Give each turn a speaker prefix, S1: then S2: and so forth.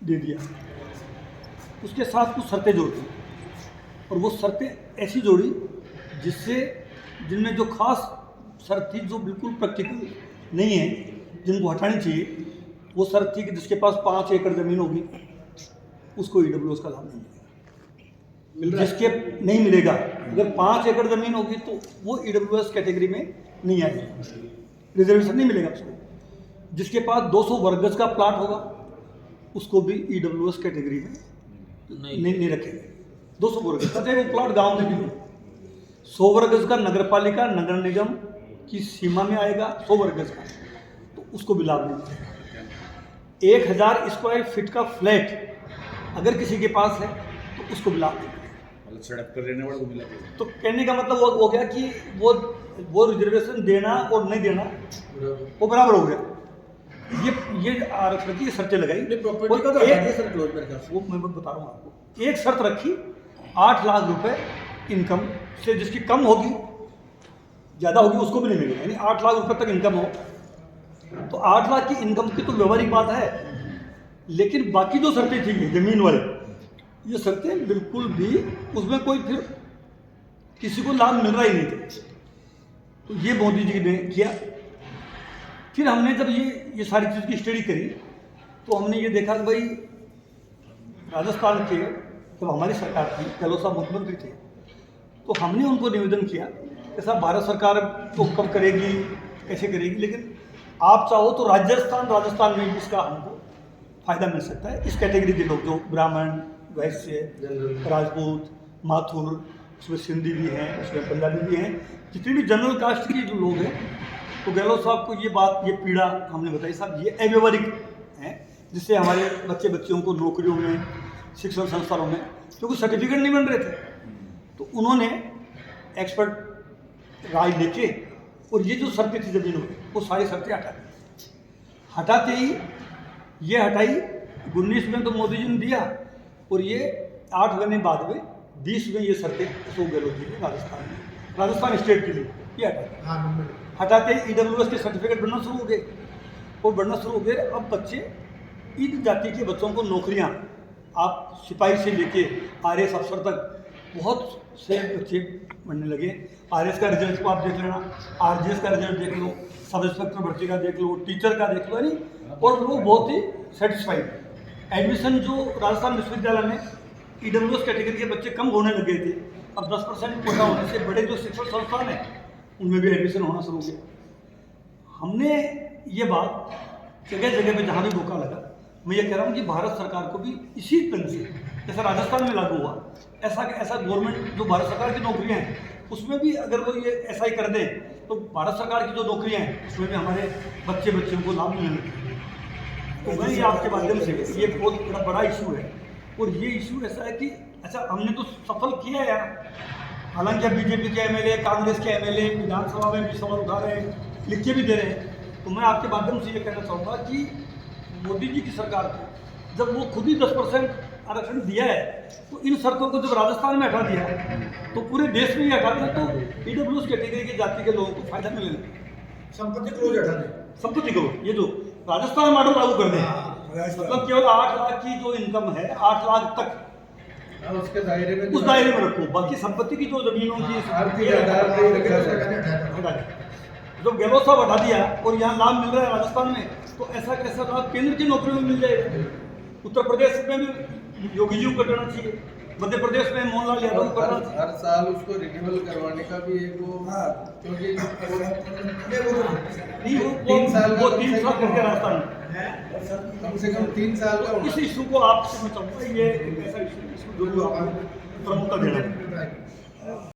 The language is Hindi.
S1: दे दिया। उसके साथ कुछ शर्तें जोड़ी और वो शर्तें ऐसी जोड़ी जिनमें जो खास शर्त थी जो बिल्कुल प्रैक्टिकल नहीं है, जिनको हटानी चाहिए, वो शर्त थी कि जिसके पास 5 एकड़ ज़मीन होगी उसको ईडब्ल्यूएस का लाभ नहीं मिलेगा। जिसके नहीं मिलेगा, अगर 5 एकड़ ज़मीन होगी तो वो ईडब्ल्यूएस कैटेगरी में नहीं आएगी, रिजर्वेशन नहीं मिलेगा उसको। जिसके पास 200 वर्ग गज का प्लाट होगा उसको भी ईडब्ल्यूएस कैटेगरी में नहीं रखेंगे। 200 वर्ग गज का वो प्लाट गांव में भी हो, 100 वर्ग गज का नगरपालिका नगर निगम की सीमा में आएगा, 100 वर्ग गज का, तो उसको भी लाभ नहीं मिलेगा। 1000 स्क्वायर फीट का फ्लैट अगर किसी के पास है तो उसको भी लाभ नहीं मिलेगा।
S2: सड़क पर रहने वाले को मिला।
S1: तो कहने का मतलब वो हो गया कि वो रिजर्वेशन देना और नहीं देना वो बराबर हो गया। ये आरक्षण की शर्तें लगाई।
S2: प्रॉपर्टी का तो
S1: वो मैं बता रहा हूँ आपको। एक शर्त रखी 8 लाख रुपए इनकम से, जिसकी कम होगी ज़्यादा होगी उसको भी नहीं मिलेगा, यानी 8 लाख रुपए तक इनकम हो। तो 8 लाख की इनकम की तो व्यवहारिक बात है, लेकिन बाकी जो शर्तें थी जमीन वाले, ये शर्तें बिल्कुल भी उसमें कोई फिर किसी को लाभ मिल रहा ही नहीं था। तो ये मोदी जी ने किया। फिर हमने जब ये सारी चीज़ की स्टडी करी तो हमने ये देखा कि भाई राजस्थान के जब हमारी सरकार थी, गहलोत साहब मुख्यमंत्री थे, तो हमने उनको निवेदन किया कि साहब भारत सरकार तो कब करेगी, कैसे करेगी, लेकिन आप चाहो तो राजस्थान में भी इसका हमको फ़ायदा मिल सकता है। इस कैटेगरी के लोग जो ब्राह्मण, वैश्य, राजपूत, माथुर, उसमें सिंधी भी हैं, उसमें पंजाबी भी हैं, जितनी भी जनरल कास्ट के जो लोग हैं, तो गहलोत साहब को ये पीड़ा हमने बताई, साहब ये अव्यवहारिक है, जिससे हमारे बच्चियों को नौकरियों में, शिक्षण संस्थानों में क्योंकि सर्टिफिकेट नहीं बन रहे थे, तो उन्होंने एक्सपर्ट राय लेके और ये जो शर्तें थी जमीनों में वो सारी शर्तें हटाते ही ये हटाई। 19 में तो मोदी जी ने दिया और ये 8 महीने बाद में 20 में ये शर्तें अशोक गहलोत जी ने राजस्थान स्टेट के लिए ये हटाते ही ईडब्ल्यूएस के सर्टिफिकेट बनना शुरू हो गए और बनना शुरू हो गए। अब बच्चे ईद जाति के बच्चों को नौकरियां, आप सिपाही से लेके आरएएस अफसर तक बहुत से बच्चे बनने लगे। आरएएस का रिजल्ट को आप देख लेना, आरजीएस का रिजल्ट देख लो, सब इंस्पेक्टर भर्ती का देख लो, टीचर का देख लो, यानी और लोग बहुत ही सेटिस्फाइड। एडमिशन जो राजस्थान विश्वविद्यालय में ईडब्ल्यूएस कैटेगरी के बच्चे कम होने लगे थे, अब 10% कोटा होने से बड़े जो शिक्षण संस्थान हैं उनमें भी एडमिशन होना शुरू हो गया। हमने ये बात जगह जगह पे जहाँ भी मौका लगा, मैं ये कह रहा हूँ कि भारत सरकार को भी इसी तरह से जैसा राजस्थान में लागू हुआ, ऐसा गवर्नमेंट जो भारत सरकार की नौकरियाँ हैं उसमें भी अगर वो ये ऐसा ही कर दें तो भारत सरकार की जो नौकरियाँ हैं उसमें भी हमारे बच्चियों को लाभ मिलने लगेगा। तो मैं ये आपके माध्यम से, ये बहुत बड़ा इशू है और ये इशू ऐसा है कि अच्छा हमने तो सफल किया है यार, हालांकि अब बीजेपी के एमएलए, कांग्रेस के एमएलए विधानसभा में भी सवाल उठा रहे हैं, लिख के भी दे रहे हैं। तो मैं आपके माध्यम से ये कहना चाहूँगा कि मोदी जी की सरकार को जब वो खुद ही 10% आरक्षण दिया है तो इन शर्तों को जब राजस्थान में हटा दिया तो पूरे देश में ही हटा दिया, तो ईडब्ल्यूएस कैटेगरी की जाति के लोगों को फायदा मिलेगा।
S3: संपत्ति क्लोज हटा दें,
S1: संपत्ति को ये जो राजस्थान मॉडल लागू कर दें, मतलब केवल 8 लाख की जो इनकम है 8 लाख तक
S3: उसके दायरे में,
S1: उस दायरे में रखो, बाकी संपत्ति की जो जमीनों की जब गहलोत साहब हटा दिया और यहाँ लाभ मिल रहा है राजस्थान में, तो ऐसा कैसा लाभ केंद्र की नौकरियों में मिल जाएगा। उत्तर प्रदेश में भी योगी जी को करना चाहिए, मध्य प्रदेश में मोहनलाल यादव को करना चाहिए।
S4: हर साल उसको रिन्यूअल करवाने का भी एक वो, क्योंकि
S1: नहीं वो 3 साल करके राजस्थान में
S4: कम से कम 3 साल का
S1: इस इशू को आपसे मैं चाहूँगा, ये एक ऐसा इशू जरूर आपको प्रमुखता देना है।